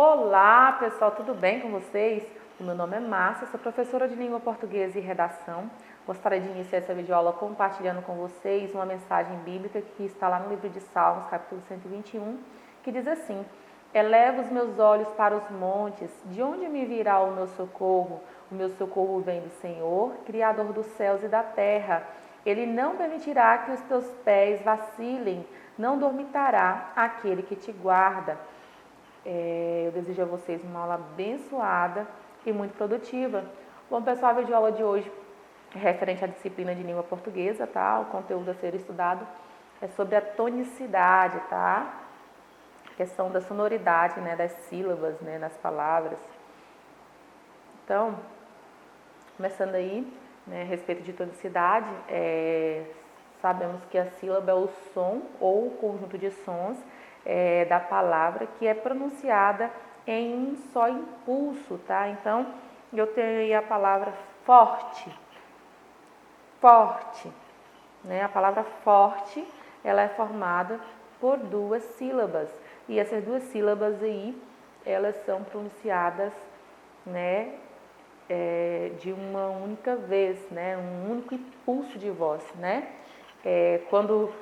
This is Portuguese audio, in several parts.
Olá, pessoal, tudo bem com vocês? O meu nome é Márcia, sou professora de língua portuguesa e redação. Gostaria de iniciar essa videoaula compartilhando com vocês uma mensagem bíblica que está lá no livro de Salmos, capítulo 121, que diz assim: Eleva os meus olhos para os montes, de onde me virá o meu socorro? O meu socorro vem do Senhor, Criador dos céus e da terra. Ele não permitirá que os teus pés vacilem, não dormitará aquele que te guarda. Eu desejo a vocês uma aula abençoada e muito produtiva. Bom, pessoal, a videoaula de hoje é referente à disciplina de língua portuguesa, tá? O conteúdo a ser estudado é sobre a tonicidade, tá? A questão da sonoridade, né, das sílabas, né, nas palavras. Então, começando aí, né, a respeito de tonicidade, sabemos que a sílaba é o som ou o conjunto de sons da palavra que é pronunciada em um só impulso, tá? Então, eu tenho aí a palavra forte, forte, né? A palavra forte, ela é formada por duas sílabas e essas duas sílabas aí, elas são pronunciadas, né, de uma única vez, né? Um único impulso de voz, né? Quando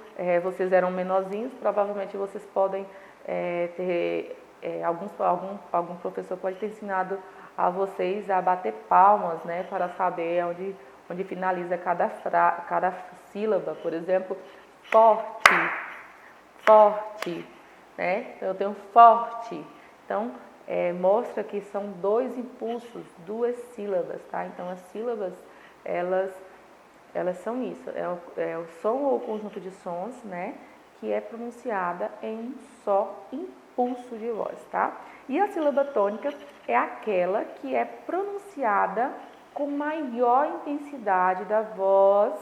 vocês eram menorzinhos, provavelmente vocês podem ter, algum professor pode ter ensinado a vocês a bater palmas, né, para saber onde finaliza cada sílaba. Por exemplo, forte, forte, né? Eu tenho forte. Então, mostra que são dois impulsos, duas sílabas, tá? Então, as sílabas, elas são isso, é o som ou o conjunto de sons, né, que é pronunciada em um só impulso de voz, tá? E a sílaba tônica é aquela que é pronunciada com maior intensidade da voz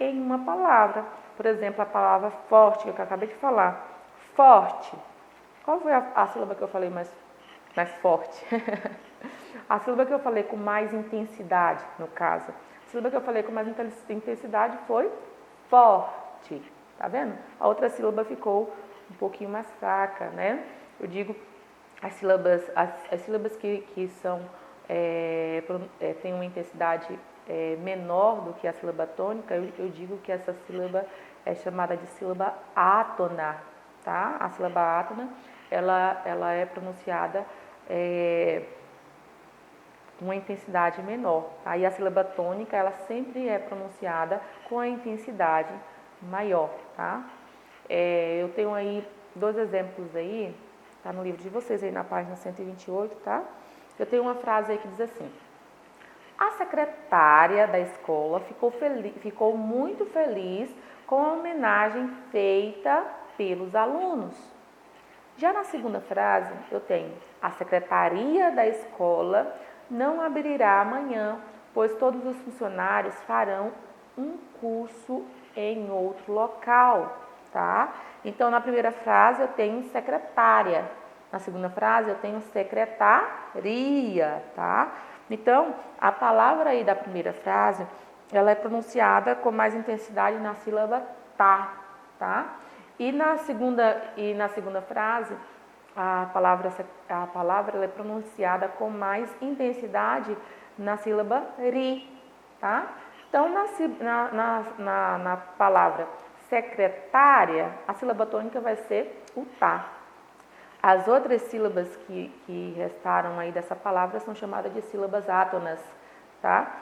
em uma palavra. Por exemplo, a palavra forte, que eu acabei de falar, forte. Qual foi a sílaba que eu falei mais forte? A sílaba que eu falei com mais intensidade, no caso. A sílaba que eu falei com mais intensidade foi forte, tá vendo? A outra sílaba ficou um pouquinho mais fraca, né? Eu digo as sílabas que são, têm uma intensidade menor do que a sílaba tônica, eu digo que essa sílaba é chamada de sílaba átona, tá? A sílaba átona, ela é pronunciada com uma intensidade menor. Aí a sílaba tônica, ela sempre é pronunciada com a intensidade maior, tá? Eu tenho aí dois exemplos aí, tá no livro de vocês aí na página 128, tá? Eu tenho uma frase aí que diz assim: a secretária da escola ficou muito feliz com a homenagem feita pelos alunos. Já na segunda frase, eu tenho: a secretaria da escola não abrirá amanhã, pois todos os funcionários farão um curso em outro local, tá? Então, na primeira frase eu tenho secretária, na segunda frase eu tenho secretaria, tá? Então, a palavra aí da primeira frase, ela é pronunciada com mais intensidade na sílaba tá, tá? E na segunda frase, a palavra ela é pronunciada com mais intensidade na sílaba ri, tá? Então, na palavra secretária, a sílaba tônica vai ser o tá. As outras sílabas que restaram aí dessa palavra são chamadas de sílabas átonas, tá?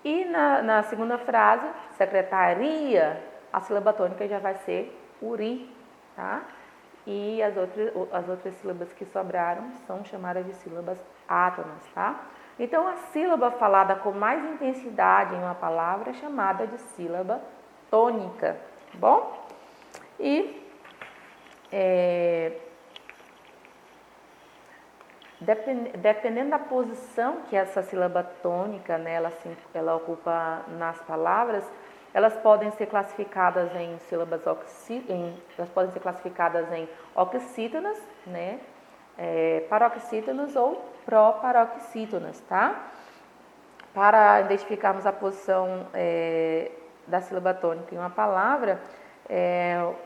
E na segunda frase, secretaria, a sílaba tônica já vai ser uri, tá? E as outras sílabas que sobraram são chamadas de sílabas átonas, tá? Então, a sílaba falada com mais intensidade em uma palavra é chamada de sílaba tônica, tá bom? E dependendo da posição que essa sílaba tônica, né, ela ocupa nas palavras, elas podem ser classificadas em sílabas elas podem ser classificadas em oxítonas, né, paroxítonas ou proparoxítonas, tá? Para identificarmos a posição da sílaba tônica em uma palavra,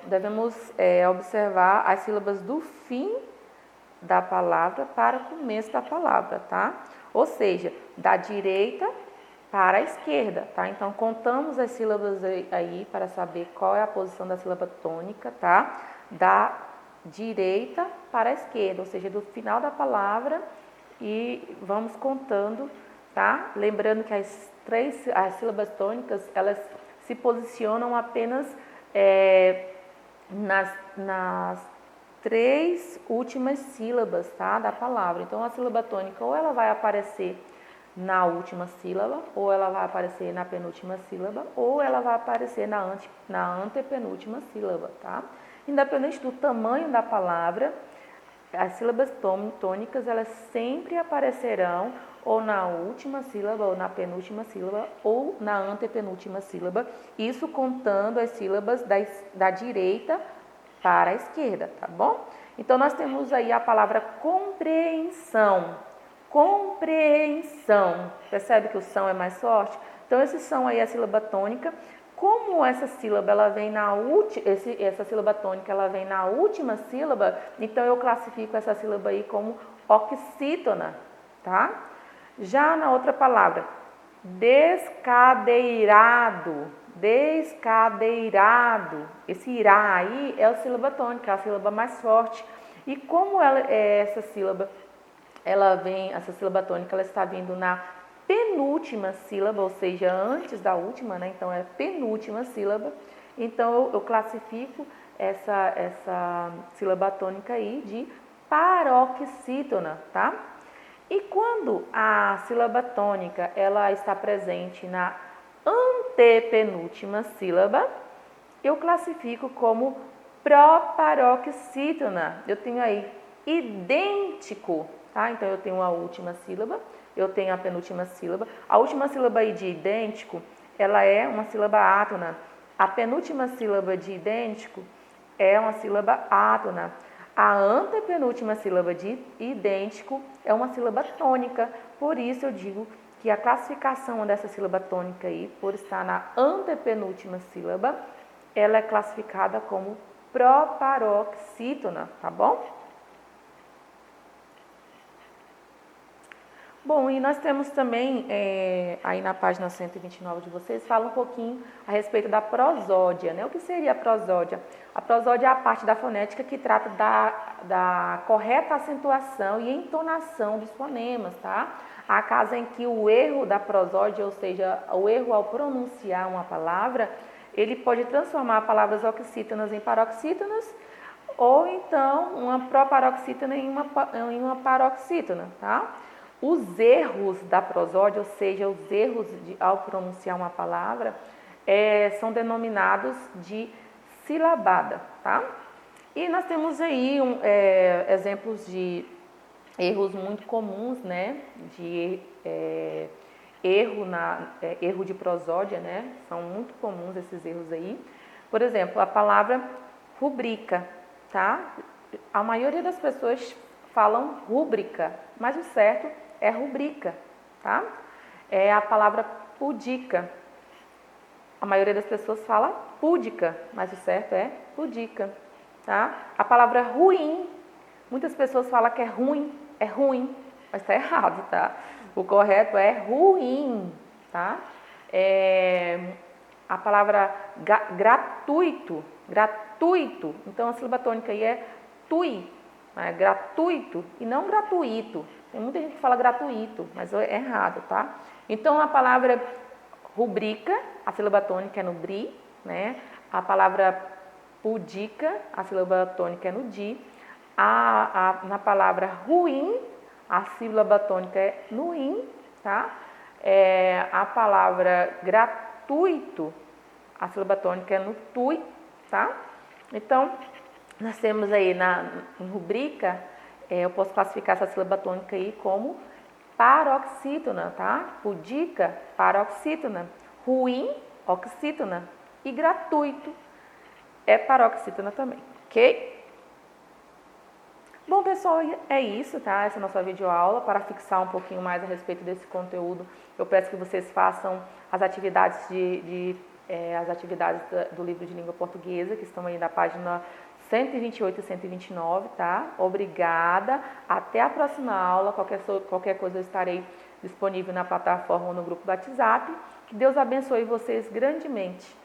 devemos observar as sílabas do fim da palavra para o começo da palavra, tá? Ou seja, da direita para a esquerda, tá? Então, contamos as sílabas aí para saber qual é a posição da sílaba tônica, tá? Da direita para a esquerda, ou seja, do final da palavra e vamos contando, tá? Lembrando que as sílabas tônicas, elas se posicionam apenas nas 3 últimas sílabas, tá? Da palavra. Então, a sílaba tônica ou ela vai aparecer na última sílaba, ou ela vai aparecer na penúltima sílaba, ou ela vai aparecer na antepenúltima sílaba, tá? Independente do tamanho da palavra, as sílabas tônicas, elas sempre aparecerão ou na última sílaba, ou na penúltima sílaba, ou na antepenúltima sílaba, isso contando as sílabas da direita para a esquerda, tá bom? Então, nós temos aí a palavra compreensão. Compreensão. Percebe que o som é mais forte? Então, esse som aí é a sílaba tônica. Como essa sílaba ela vem essa sílaba tônica ela vem na última sílaba, então eu classifico essa sílaba aí como oxítona, tá? Já na outra palavra, descadeirado, descadeirado. Esse irá aí é a sílaba tônica, é a sílaba mais forte. E como essa sílaba essa sílaba tônica, ela está vindo na penúltima sílaba, ou seja, antes da última, né? Então, é penúltima sílaba. Então, eu classifico essa sílaba tônica aí de paroxítona, tá? E quando a sílaba tônica, ela está presente na antepenúltima sílaba, eu classifico como proparoxítona. Eu tenho aí idêntico, tá? Então, eu tenho a última sílaba, eu tenho a penúltima sílaba. A última sílaba aí de idêntico, ela é uma sílaba átona. A penúltima sílaba de idêntico é uma sílaba átona. A antepenúltima sílaba de idêntico é uma sílaba tônica. Por isso eu digo que a classificação dessa sílaba tônica aí, por estar na antepenúltima sílaba, ela é classificada como proparoxítona, tá bom? Bom, e nós temos também, aí na página 129 de vocês, fala um pouquinho a respeito da prosódia, né? O que seria a prosódia? A prosódia é a parte da fonética que trata da correta acentuação e entonação dos fonemas, tá? Há casos em que o erro da prosódia, ou seja, o erro ao pronunciar uma palavra, ele pode transformar palavras oxítonas em paroxítonas, ou então uma proparoxítona em uma paroxítona, tá? Os erros da prosódia, ou seja, os erros ao pronunciar uma palavra, são denominados de silabada, tá? E nós temos aí exemplos de erros muito comuns, né? De erro de prosódia, né? São muito comuns esses erros aí. Por exemplo, a palavra rubrica, tá? A maioria das pessoas falam rúbrica, mas o certo é rubrica, tá? É a palavra pudica. A maioria das pessoas fala púdica, mas o certo é pudica, tá? A palavra ruim, muitas pessoas falam que é ruim, mas está errado, tá? O correto é ruim, tá? A palavra gratuito, então a sílaba tônica aí é tui, né? Gratuito e não gratuito. Tem muita gente que fala gratuito, mas é errado, tá? Então, a palavra rubrica, a sílaba tônica é no bri, né? A palavra pudica, a sílaba tônica é no di. Na palavra ruim, a sílaba tônica é no in, tá? A palavra gratuito, a sílaba tônica é no tui, tá? Então, nós temos aí em rubrica, eu posso classificar essa sílaba tônica aí como paroxítona, tá? Pudica, paroxítona. Ruim, oxítona. E gratuito é paroxítona também, ok? Bom, pessoal, é isso, tá? Essa é a nossa videoaula. Para fixar um pouquinho mais a respeito desse conteúdo, eu peço que vocês façam as atividades as atividades do livro de língua portuguesa, que estão aí na página 128 e 129, tá? Obrigada. Até a próxima aula. Qualquer coisa eu estarei disponível na plataforma ou no grupo do WhatsApp. Que Deus abençoe vocês grandemente.